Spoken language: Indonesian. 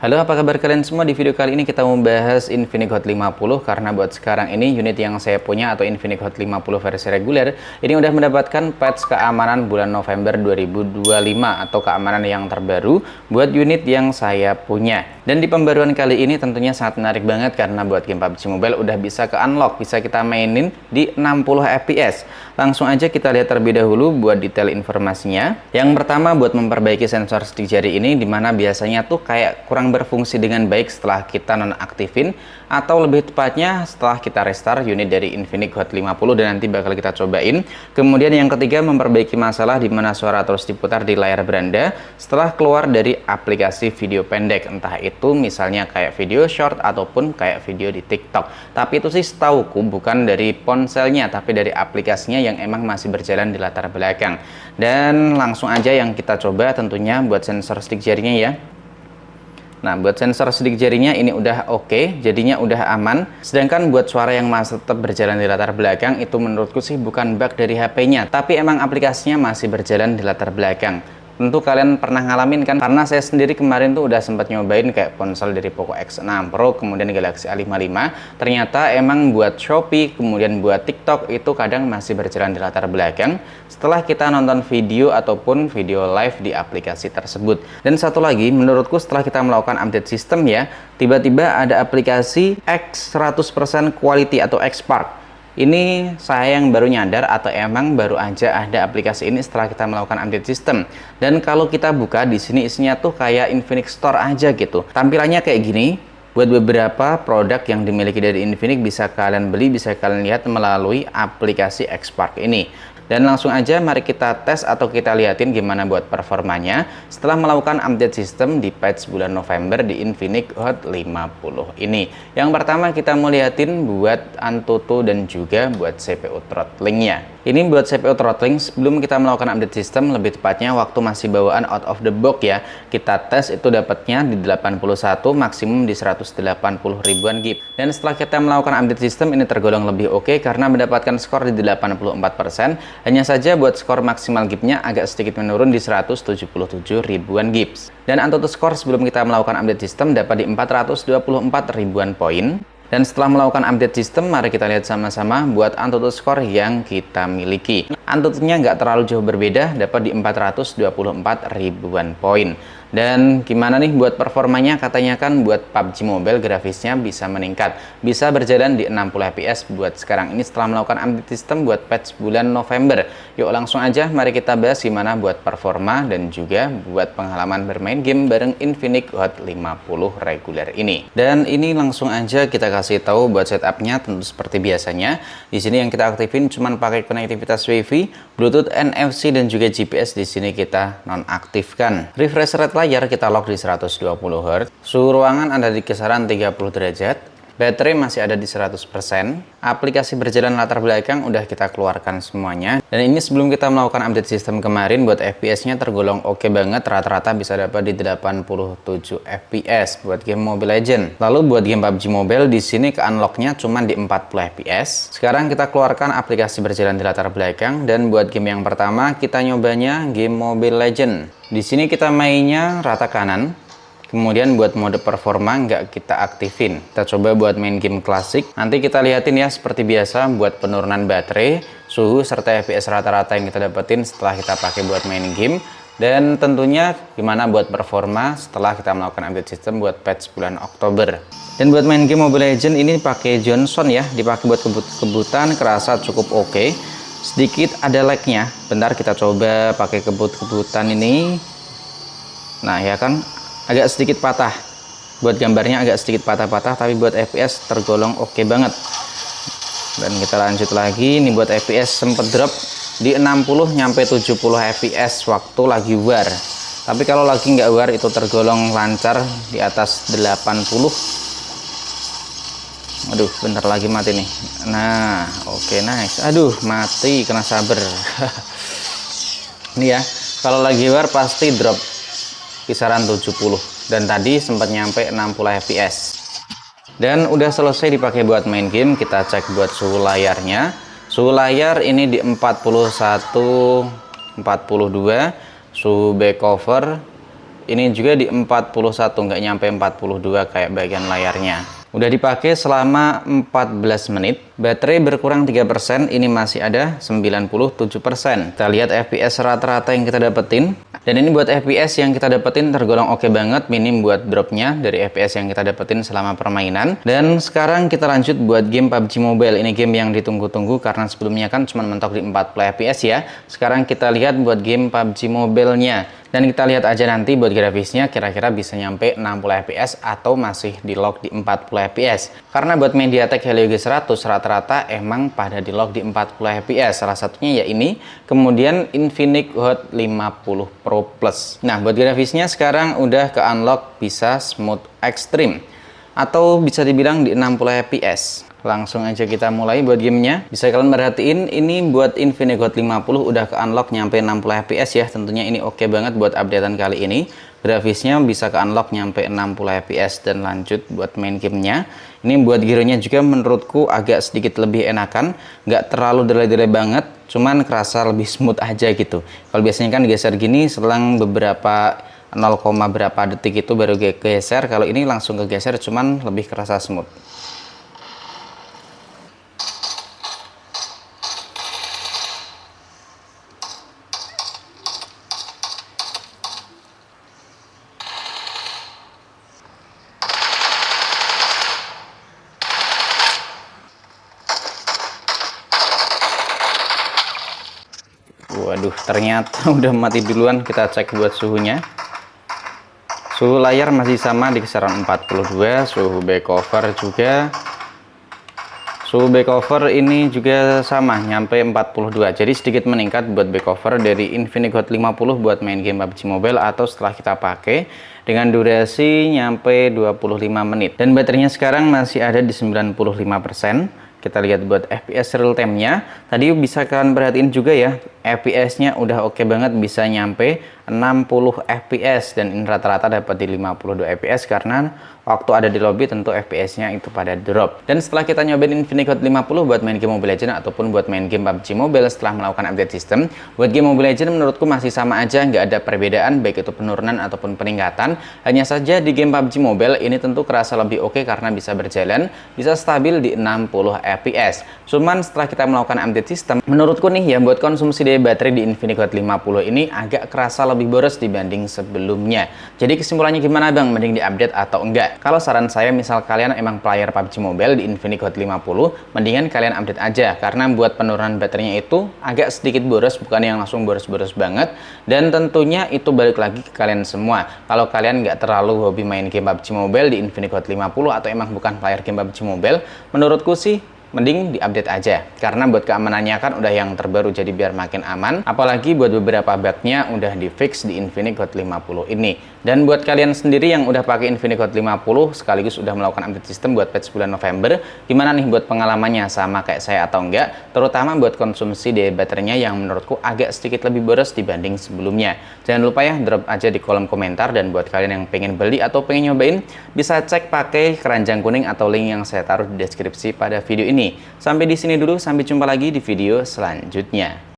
Halo, apa kabar kalian semua? Di video kali ini kita membahas Infinix Hot 50 karena buat sekarang ini unit yang saya punya atau Infinix Hot 50 versi reguler ini udah mendapatkan patch keamanan bulan November 2025 atau keamanan yang terbaru buat unit yang saya punya. Dan di pembaruan kali ini tentunya sangat menarik banget karena buat game PUBG Mobile udah bisa ke unlock, bisa kita mainin di 60 fps. Langsung aja kita lihat terlebih dahulu buat detail informasinya. Yang pertama buat memperbaiki sensor sidik jari ini, dimana biasanya tuh kayak kurang berfungsi dengan baik setelah kita nonaktifin atau lebih tepatnya setelah kita restart unit dari Infinix Hot 50 dan nanti bakal kita cobain. Kemudian yang ketiga memperbaiki masalah di mana suara terus diputar di layar beranda setelah keluar dari aplikasi video pendek, entah itu misalnya kayak video short ataupun kayak video di TikTok. Tapi itu sih setauku bukan dari ponselnya tapi dari aplikasinya yang emang masih berjalan di latar belakang. Dan langsung aja yang kita coba tentunya buat sensor stick jarinya ya. Nah, buat sensor sidik jarinya ini udah oke, jadinya udah aman. Sedangkan buat suara yang masih tetap berjalan di latar belakang, itu menurutku sih bukan bug dari HP-nya, tapi emang aplikasinya masih berjalan di latar belakang. Tentu kalian pernah ngalamin kan, karena saya sendiri kemarin tuh udah sempat nyobain kayak ponsel dari Poco X6 Pro, kemudian Galaxy A55. Ternyata emang buat Shopee, kemudian buat TikTok itu kadang masih berjalan di latar belakang setelah kita nonton video ataupun video live di aplikasi tersebut. Dan satu lagi, menurutku setelah kita melakukan update sistem ya, tiba-tiba ada aplikasi X 100% quality atau Xspark. Ini saya yang baru nyadar atau emang baru aja ada aplikasi ini setelah kita melakukan update sistem. Dan kalau kita buka di sini isinya tuh kayak Infinix Store aja gitu. Tampilannya kayak gini. Buat beberapa produk yang dimiliki dari Infinix bisa kalian beli, bisa kalian lihat melalui aplikasi Xspark ini. Dan langsung aja mari kita tes atau kita liatin gimana buat performanya setelah melakukan update sistem di patch bulan November di Infinix Hot 50 ini. Yang pertama kita mau liatin buat Antutu dan juga buat CPU throttlingnya. Ini buat CPU throttling sebelum kita melakukan update sistem, lebih tepatnya waktu masih bawaan out of the box ya. Kita tes itu dapatnya di 81, maksimum di 180 ribuan gig. Dan setelah kita melakukan update sistem ini tergolong lebih oke karena mendapatkan skor di 84%. Hanya saja buat skor maksimal gignya agak sedikit menurun di 177 ribuan gigs. Dan Antutu skor sebelum kita melakukan update sistem dapat di 424 ribuan poin. Dan setelah melakukan update sistem, mari kita lihat sama-sama buat Antutu skor yang kita miliki. Antutunya nggak terlalu jauh berbeda, dapat di 424 ribuan poin. Dan gimana nih buat performanya? Katanya kan buat PUBG Mobile grafisnya bisa meningkat, bisa berjalan di 60 fps buat sekarang ini setelah melakukan update sistem buat patch bulan November. Yuk langsung aja mari kita bahas gimana buat performa dan juga buat pengalaman bermain game bareng Infinix Hot 50 reguler ini. Dan ini langsung aja kita kasih tahu buat setupnya, tentu seperti biasanya. Di sini yang kita aktifin cuman pakai konektivitas WiFi, Bluetooth, NFC dan juga GPS. Di sini kita nonaktifkan. Refresh rate layar kita lock di 120 Hz. Suhu ruangan ada di kisaran 30 derajat. Baterai masih ada di 100%. Aplikasi berjalan latar belakang udah kita keluarkan semuanya. Dan ini sebelum kita melakukan update sistem kemarin, buat FPS-nya tergolong oke banget. Rata-rata bisa dapat di 87 FPS buat game Mobile Legends. Lalu buat game PUBG Mobile di sini ke unlock-nya cuma di 40 FPS. Sekarang kita keluarkan aplikasi berjalan di latar belakang dan buat game yang pertama kita nyobanya game Mobile Legends. Di sini kita mainnya rata kanan. Kemudian buat mode performa nggak kita aktifin. Kita coba buat main game klasik. Nanti kita lihatin ya seperti biasa buat penurunan baterai, suhu, serta FPS rata-rata yang kita dapetin setelah kita pakai buat main game. Dan tentunya gimana buat performa setelah kita melakukan update sistem buat patch bulan Oktober. Dan buat main game Mobile Legends ini pakai Johnson ya, dipakai buat kebut-kebutan, kerasa cukup oke. Sedikit ada lag-nya. Bentar kita coba pakai kebut-kebutan ini. Nah ya kan, agak sedikit patah. Buat gambarnya agak sedikit patah-patah, tapi buat FPS tergolong oke banget. Dan kita lanjut lagi. Ini buat FPS sempet drop di 60 nyampe 70 fps waktu lagi war. Tapi kalau lagi nggak war itu tergolong lancar di atas 80. Aduh, bentar lagi mati nih. Nah, oke, nice. Aduh, mati, kena saber. Ini ya, kalau lagi war pasti drop kisaran 70 dan tadi sempat nyampe 60 fps. Dan udah selesai dipakai buat main game. Kita cek buat suhu layarnya. Suhu layar ini di 41 42. Suhu back cover Ini juga di 41, nggak nyampe 42 kayak bagian layarnya. Udah dipakai selama 14 menit. Baterai berkurang 3%, ini masih ada 97%. Kita lihat FPS rata-rata yang kita dapetin. Dan ini buat FPS yang kita dapetin tergolong oke banget, minim buat dropnya dari FPS yang kita dapetin selama permainan. Dan sekarang kita lanjut buat game PUBG Mobile. Ini game yang ditunggu-tunggu karena sebelumnya kan cuma mentok di 40 FPS ya. Sekarang kita lihat buat game PUBG Mobile-nya. Dan kita lihat aja nanti buat grafisnya kira-kira bisa nyampe 60 fps atau masih di lock di 40 fps. Karena buat MediaTek Helio G100 rata-rata emang pada di lock di 40 fps. Salah satunya ya ini, kemudian Infinix Hot 50 Pro Plus. Nah, buat grafisnya sekarang udah ke unlock bisa smooth extreme atau bisa dibilang di 60 fps. Langsung aja kita mulai buat gamenya. Bisa kalian perhatiin ini buat Infinix Hot 50 udah ke unlock nyampe 60 fps ya. Tentunya ini oke banget buat updatean kali ini. Grafisnya bisa ke unlock nyampe 60 fps dan lanjut buat main gamenya. Ini buat gironya juga menurutku agak sedikit lebih enakan, nggak terlalu delay-delay banget, cuman kerasa lebih smooth aja gitu. Kalau biasanya kan geser gini selang beberapa 0, berapa detik itu baru geser. Kalau ini langsung kegeser cuman lebih kerasa smooth. Waduh, ternyata udah mati duluan. Kita cek buat suhunya. Suhu layar masih sama di kisaran 42, suhu back cover juga. Suhu back cover ini juga sama, nyampe 42. Jadi sedikit meningkat buat back cover dari Infinix Hot 50 buat main game PUBG Mobile atau setelah kita pakai dengan durasi nyampe 25 menit. Dan baterainya sekarang masih ada di 95%. Kita lihat buat FPS real time-nya. Tadi bisa kalian perhatiin juga ya, FPS-nya udah oke banget, bisa nyampe 60 FPS dan ini rata-rata dapat di 52 FPS karena waktu ada di lobby tentu FPS-nya itu pada drop. Dan setelah kita nyobain Infinix Hot 50 buat main game Mobile Legends ataupun buat main game PUBG Mobile setelah melakukan update sistem, buat game Mobile Legends menurutku masih sama aja, nggak ada perbedaan baik itu penurunan ataupun peningkatan. Hanya saja di game PUBG Mobile ini tentu kerasa lebih oke karena bisa berjalan, bisa stabil di 60 FPS. Cuman setelah kita melakukan update sistem, menurutku nih ya buat konsumsi daya baterai di Infinix Hot 50 ini agak kerasa lebih boros dibanding sebelumnya. Jadi kesimpulannya gimana bang? Mending diupdate atau enggak? Kalau saran saya, misal kalian emang player PUBG Mobile di Infinix Hot 50, mendingan kalian update aja karena buat penurunan baterainya itu agak sedikit boros, bukan yang langsung boros-boros banget. Dan tentunya itu balik lagi ke kalian semua. Kalau kalian nggak terlalu hobi main game PUBG Mobile di Infinix Hot 50 atau emang bukan player game PUBG Mobile, menurutku sih mending diupdate aja karena buat keamanannya kan udah yang terbaru, jadi biar makin aman. Apalagi buat beberapa bugnya udah di fix di Infinix Hot 50 ini. Dan buat kalian sendiri yang udah pakai Infinix Hot 50 sekaligus udah melakukan update sistem buat patch bulan November, gimana nih buat pengalamannya, sama kayak saya atau enggak? Terutama buat konsumsi daya baterainya yang menurutku agak sedikit lebih boros dibanding sebelumnya. Jangan lupa ya drop aja di kolom komentar, dan buat kalian yang pengen beli atau pengen nyobain bisa cek pakai keranjang kuning atau link yang saya taruh di deskripsi pada video ini. Sampai di sini dulu, sampai jumpa lagi di video selanjutnya.